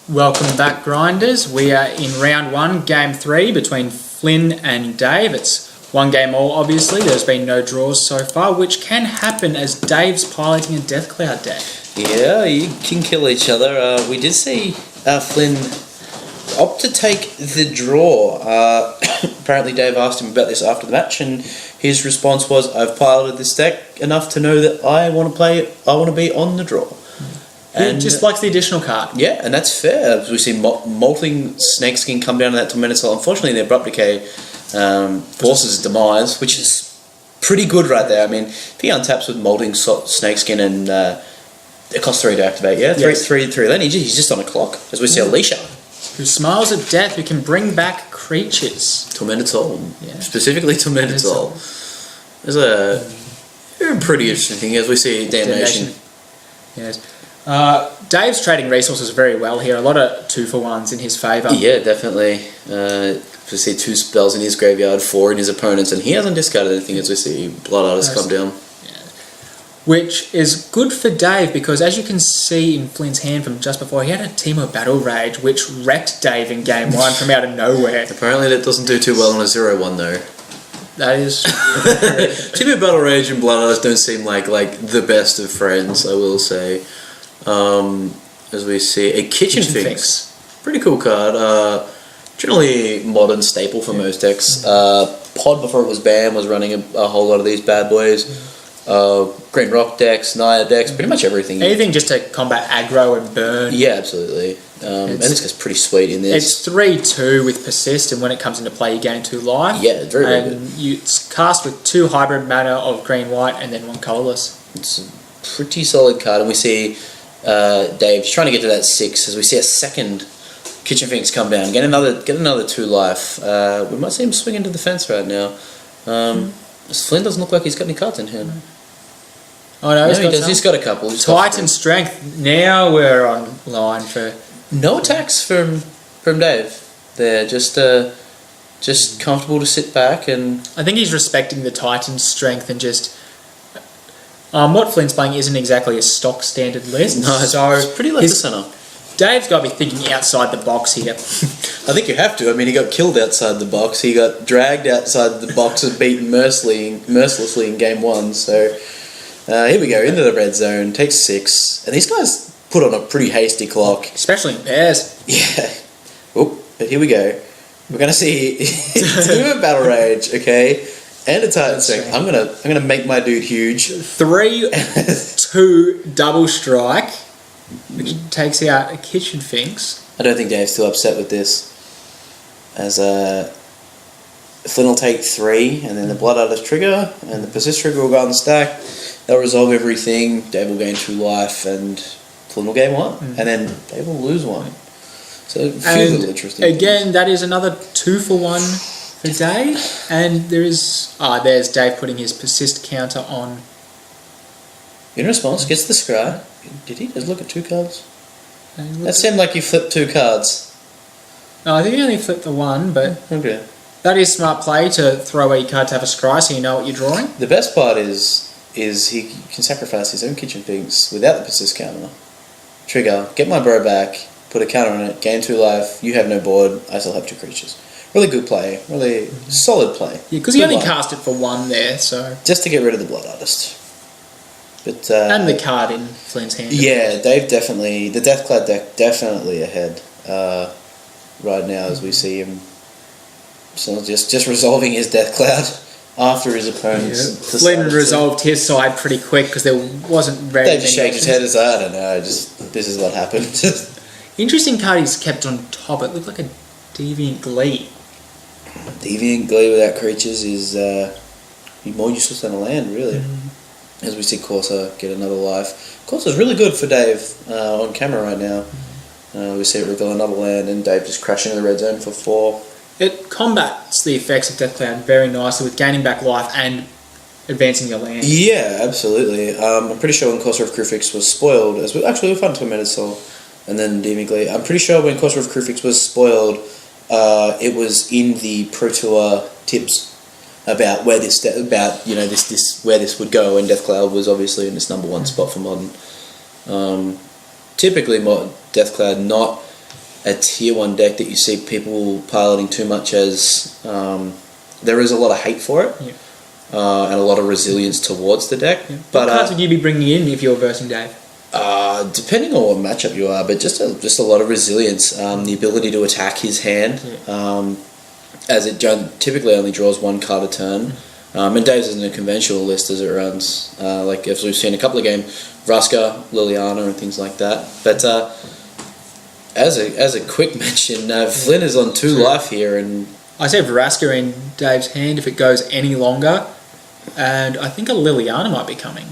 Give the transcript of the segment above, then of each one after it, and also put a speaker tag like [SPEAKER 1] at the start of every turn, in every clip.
[SPEAKER 1] Welcome back, Grinders. We are in round 1, game 3 between Flynn and Dave. It's one game all, obviously. There's been no draws so far, which can happen as Dave's piloting a Death Cloud deck.
[SPEAKER 2] Yeah, you can kill each other. We did see Flynn opt to take the draw. Apparently Dave asked him about this after the match, and his response was, "I've piloted this deck enough to know that I want to play. I want to be on the draw."
[SPEAKER 1] And just likes the additional card.
[SPEAKER 2] Yeah, and that's fair. As we see Molting Snakeskin come down to that Tormentor. Unfortunately, the Abrupt Decay forces his demise, which is pretty good right there. I mean, if he untaps with Molting Snakeskin and it costs 3 to activate, yeah?
[SPEAKER 1] Yes.
[SPEAKER 2] 3 then he's just on a clock, as we see Alicia.
[SPEAKER 1] Who smiles at death, who can bring back creatures.
[SPEAKER 2] Tormentor.
[SPEAKER 1] Yeah.
[SPEAKER 2] Specifically Tormentor. There's a pretty interesting thing, as we see Damnation.
[SPEAKER 1] Yes. Dave's trading resources very well here. A lot of 2-for-1s in his favour.
[SPEAKER 2] Yeah, definitely. We see 2 spells in his graveyard, 4 in his opponent's, and he hasn't discarded anything as we see Blood Artist come down.
[SPEAKER 1] Yeah. Which is good for Dave because, as you can see in Flynn's hand from just before, he had a Teemo Battle Rage which wrecked Dave in game 1 from out of nowhere.
[SPEAKER 2] Apparently that doesn't do too well on a 0-1 though.
[SPEAKER 1] That is...
[SPEAKER 2] Teemo Battle Rage and Blood Artist don't seem like the best of friends, I will say. As we see a Kitchen Finks. Pretty cool card. Generally modern staple for most decks. Pod, before it was banned, was running a whole lot of these bad boys. Green Rock decks, Naya decks, pretty much everything.
[SPEAKER 1] Anything just to combat aggro and burn.
[SPEAKER 2] Yeah, absolutely. And this guy's pretty sweet in this.
[SPEAKER 1] It's 3/2 with Persist, and when it comes into play, you gain 2 life.
[SPEAKER 2] Yeah, it's very, very good.
[SPEAKER 1] It's cast with 2 hybrid mana of green-white and then 1 colourless.
[SPEAKER 2] It's a pretty solid card, and we see Dave's trying to get to that 6 as we see a second Kitchen Finks come down, get another 2 life. We might see him swing into the fence right now. Flynn doesn't look like he's got any cards in hand.
[SPEAKER 1] Oh no,
[SPEAKER 2] he does. He's got a couple.
[SPEAKER 1] Titan Strength. Now we're on line for
[SPEAKER 2] no attacks from Dave. They're just comfortable to sit back, and
[SPEAKER 1] I think he's respecting the Titan Strength and just. What Flynn's playing isn't exactly a stock standard list.
[SPEAKER 2] No, it's pretty left to centre.
[SPEAKER 1] Dave's got to be thinking outside the box here.
[SPEAKER 2] I think you have to. I mean, he got killed outside the box. He got dragged outside the box and beaten mercilessly in game 1. So here we go, into the red zone, takes 6. And these guys put on a pretty hasty clock.
[SPEAKER 1] Especially in pairs.
[SPEAKER 2] Yeah. Oh, but here we go. We're going to see Teemo Battle Rage, okay? And a Titan Strength. I'm gonna make my dude huge.
[SPEAKER 1] 3/2 double strike, which takes out a Kitchen Finks.
[SPEAKER 2] I don't think Dave's too upset with this. As Flynn will take 3, and then the Blood Artist trigger, and the Persist trigger will go on the stack. They'll resolve everything. Dave will gain 2 life, and Flynn will gain 1, and then Dave will lose 1. So a few little interesting
[SPEAKER 1] again,
[SPEAKER 2] things.
[SPEAKER 1] that is another 2-for-1 for Dave, and there's Dave putting his Persist counter on.
[SPEAKER 2] In response, gets the scry. Did he just look at 2 cards? That seemed like he flipped 2 cards.
[SPEAKER 1] No, I think he only flipped the 1, but
[SPEAKER 2] okay.
[SPEAKER 1] That is smart play to throw away your card to have a scry so you know what you're drawing.
[SPEAKER 2] The best part is he can sacrifice his own Kitchen Finks without the Persist counter. Trigger, get my bro back, put a counter on it, gain 2 life, you have no board, I still have 2 creatures. Really good play, really solid play.
[SPEAKER 1] Yeah, because he only cast it for 1 there, so...
[SPEAKER 2] Just to get rid of the Blood Artist. But,
[SPEAKER 1] and the card in Flynn's hand.
[SPEAKER 2] Yeah, Dave definitely... The Death Cloud deck definitely ahead right now as we see him just resolving his Death Cloud after his opponents.
[SPEAKER 1] Yeah. Flynn resolved his side pretty quick because there wasn't very
[SPEAKER 2] Dave just shakes his head as I don't know, this is what happened.
[SPEAKER 1] Interesting card he's kept on top. It looked like a Deviant Glee.
[SPEAKER 2] Deviant Glee without creatures is more useless than a land, really. As we see Corsair get another life. Corsair's really good for Dave on camera right now. We see it reveal another land and Dave just crashing in the red zone for 4.
[SPEAKER 1] It combats the effects of Death Cloud very nicely with gaining back life and advancing your land.
[SPEAKER 2] Yeah, absolutely. I'm pretty sure when Corsair of Krufix was spoiled, we'll find Tormented Soul and then Deviant Glee. I'm pretty sure when Corsair of Krufix was spoiled, it was in the Pro Tour tips about where this where this would go, and Death Cloud was obviously in this number 1 spot for Modern. Typically, Death Cloud not a tier 1 deck that you see people piloting too much as there is a lot of hate for it.
[SPEAKER 1] Yeah.
[SPEAKER 2] And a lot of resilience towards the deck.
[SPEAKER 1] Yeah.
[SPEAKER 2] But
[SPEAKER 1] what cards would you be bringing in if you're versing Dave?
[SPEAKER 2] Depending on what matchup you are, but just a lot of resilience, the ability to attack his hand, as it typically only draws 1 card a turn. And Dave's isn't a conventional list as it runs, like as we've seen a couple of games, Vraska, Liliana, and things like that. But as a quick mention, Flynn is on 2 life here, and
[SPEAKER 1] I say Vraska in Dave's hand if it goes any longer, and I think a Liliana might be coming.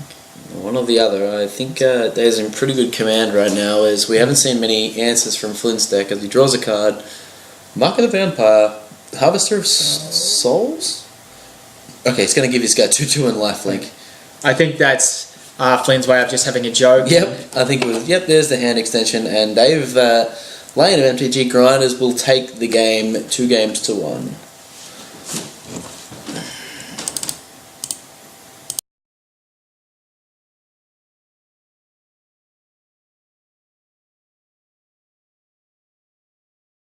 [SPEAKER 2] one or the other. I think Dave's in pretty good command right now, as we haven't seen many answers from Flynn's deck as he draws a card. Mark of the Vampire, Harvester of Souls? Okay, it's going to give this guy 2/2 and lifelink.
[SPEAKER 1] I think that's Flynn's way of just having a joke.
[SPEAKER 2] Yep, I think it was. Yep, there's the hand extension, and Dave, Lane of MTG Grinders will take the game 2 games to 1.